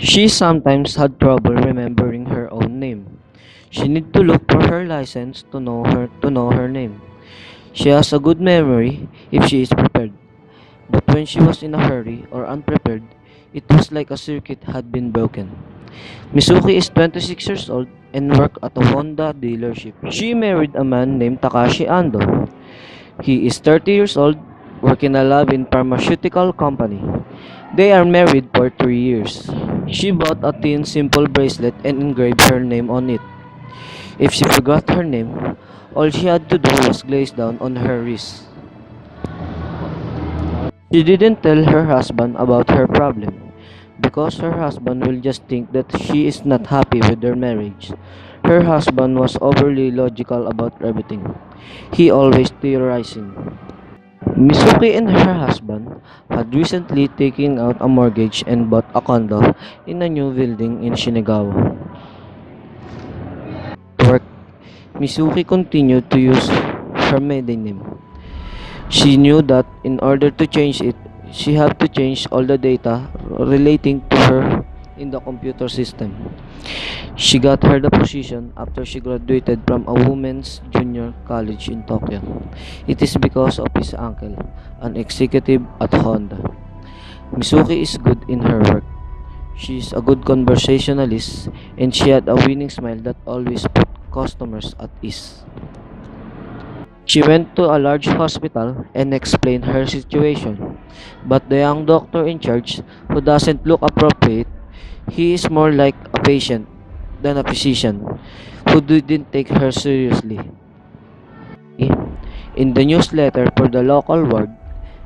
She sometimes had trouble remembering her own name. She need to look for her license to know her name. She has a good memory if she is prepared. But when she was in a hurry or unprepared, it was like a circuit had been broken. Mizuki is 26 years old and works at a Honda dealership. She married a man named Takashi Ando. He is 30 years old, working a lab in pharmaceutical company. They are married for 3 years. She bought a thin simple bracelet and engraved her name on it. If she forgot her name, all she had to do was glaze down on her wrist. She didn't tell her husband about her problem because her husband will just think that she is not happy with their marriage. Her husband was overly logical about everything. He always theorizing. Mizuki and her husband had recently taken out a mortgage and bought a condo in a new building in Shinagawa. Work. Mizuki continued to use her maiden name. She knew that in order to change it, she had to change all the data relating to her in the computer system. She got her the position after she graduated from a women's junior college in Tokyo. It is because of his uncle, an executive at Honda. Mizuki is good in her work. She is a good conversationalist and she had a winning smile that always put customers at ease. She went to a large hospital and explained her situation. But the young doctor in charge, who doesn't look appropriate, he is more like a patient than a physician, who didn't take her seriously. In the newsletter for the local ward,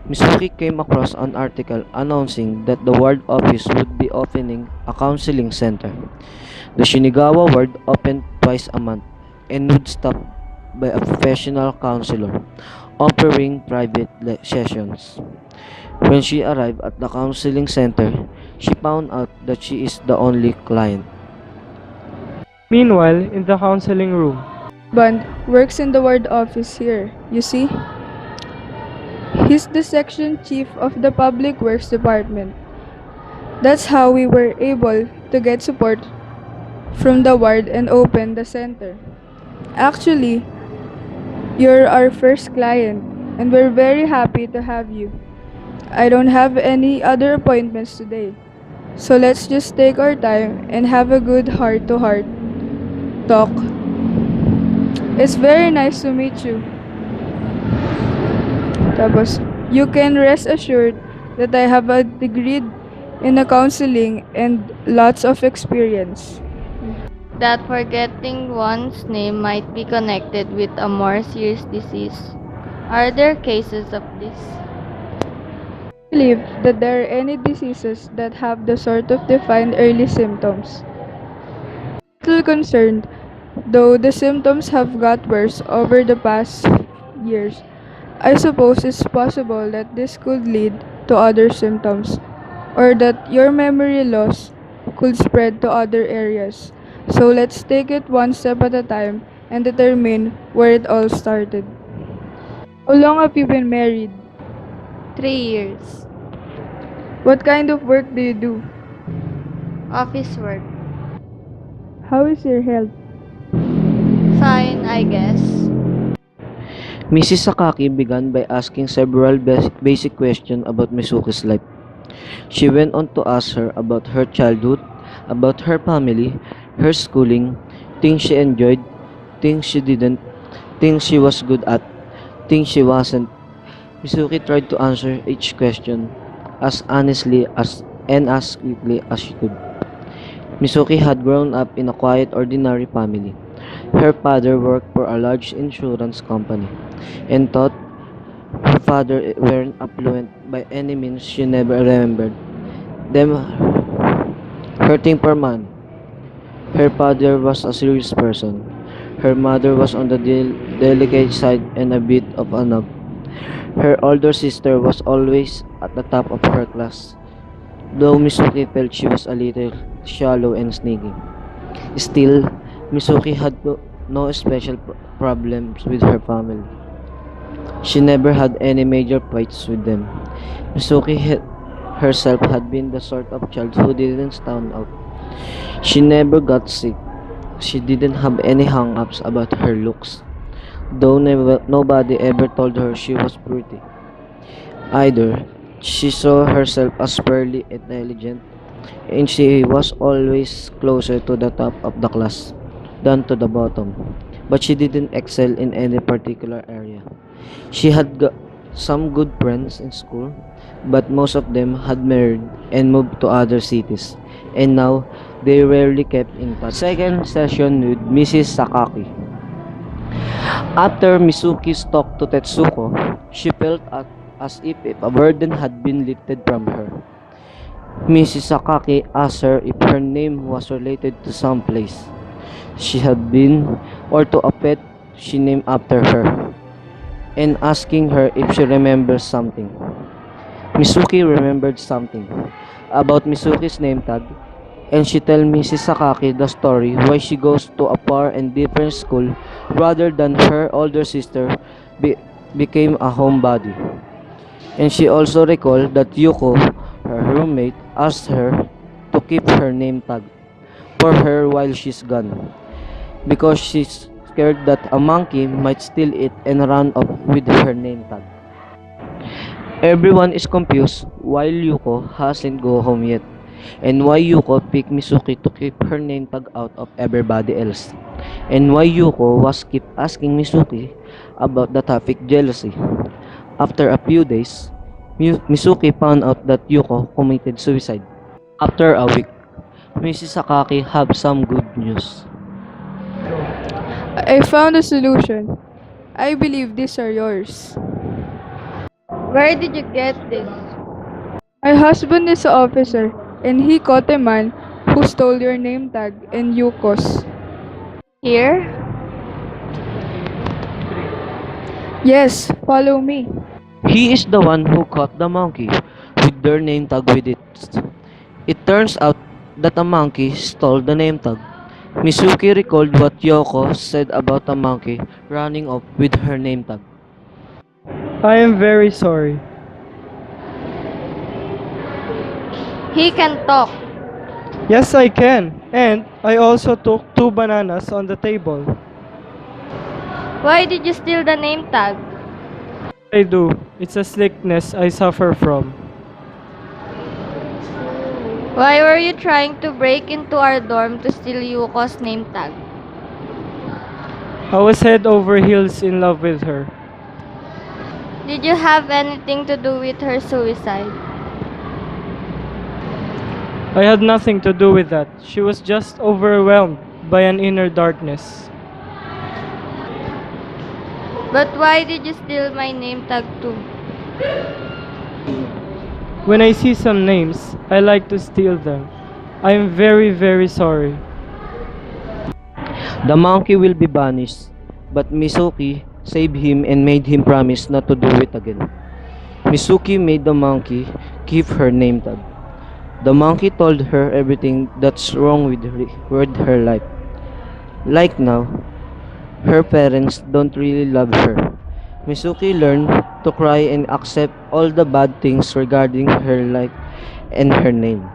Mizuki came across an article announcing that the ward office would be opening a counseling center. The Shinagawa ward opened twice a month and would stop by a professional counselor, offering private sessions. When she arrived at the counseling center, she found out that she is the only client. Meanwhile, in the counseling room, Bond works in the ward office here, you see? He's the section chief of the public works department. That's how we were able to get support from the ward and open the center. Actually, you're our first client and we're very happy to have you. I don't have any other appointments today. So let's just take our time and have a good heart-to-heart talk. It's very nice to meet you. Tapos, you can rest assured that I have a degree in counseling and lots of experience. That forgetting one's name might be connected with a more serious disease. Are there cases of this? I believe that there are any diseases that have the sort of defined early symptoms. Little concerned, though the symptoms have got worse over the past years. I suppose it's possible that this could lead to other symptoms, or that your memory loss could spread to other areas. So let's take it one step at a time and determine where it all started. How long have you been married? 3 years. What kind of work do you do? Office work. How is your health? Fine, I guess. Mrs. Sakaki began by asking several basic questions about Mizuki's life. She went on to ask her about her childhood, about her family, her schooling, things she enjoyed, things she didn't, things she was good at, things she wasn't. Mizuki tried to answer each question as honestly and as quickly as she could. Mizuki had grown up in a quiet, ordinary family. Her father worked for a large insurance company and thought her father weren't affluent by any means. She never remembered them hurting per man. Her father was a serious person. Her mother was on the delicate side and a bit of a knob. Her older sister was always at the top of her class, though Mizuki felt she was a little shallow and sneaky. Still, Mizuki had no special problems with her family. She never had any major fights with them. Mizuki herself had been the sort of child who didn't stand out. She never got sick. She didn't have any hang-ups about her looks, though nobody ever told her she was pretty. Either, she saw herself as fairly intelligent, and she was always closer to the top of the class than to the bottom. But she didn't excel in any particular area. She had some good friends in school, but most of them had married and moved to other cities, and now they rarely kept in touch. Second session with Mrs. Sakaki. After Mizuki's talk to Tetsuko, she felt as if a burden had been lifted from her. Mrs. Sakaki asked her if her name was related to some place she had been or to a pet she named after her, and asking her if she remembers something. Mizuki remembered something about Mizuki's name tag, and she told Mrs. Sakaki the story why she goes to a far and different school rather than her older sister be- became a homebody. And she also recalled that Yuko, her roommate, asked her to keep her name tag for her while she's gone because she's scared that a monkey might steal it and run off with her name tag. Everyone is confused while Yuko hasn't go home yet, and why Yuko picked Mizuki to keep her name tag out of everybody else, and why Yuko was keep asking Mizuki about the topic jealousy. After a few days, Mizuki found out that Yuko committed suicide. After a week, Mrs. Sakaki have some good news. I found a solution. I believe these are yours. Where did you get this? My husband is an officer, and he caught a man who stole your name tag and Yuko's. Here? Yes, follow me. He is the one who caught the monkey with their name tag with it. It turns out that a monkey stole the name tag. Mizuki recalled what Yoko said about a monkey running off with her name tag. I am very sorry. He can talk. Yes, I can. And I also took 2 bananas on the table. Why did you steal the name tag? I do. It's a sickness I suffer from. Why were you trying to break into our dorm to steal Yuko's name tag? I was head over heels in love with her. Did you have anything to do with her suicide? I had nothing to do with that. She was just overwhelmed by an inner darkness. But why did you steal my name tag too? When I see some names, I like to steal them. I am very, very sorry. The monkey will be banished, but Mizuki saved him and made him promise not to do it again. Mizuki made the monkey keep her name tag. The monkey told her everything that's wrong with her life. Like now, her parents don't really love her. Mizuki learned to cry and accept all the bad things regarding her life and her name.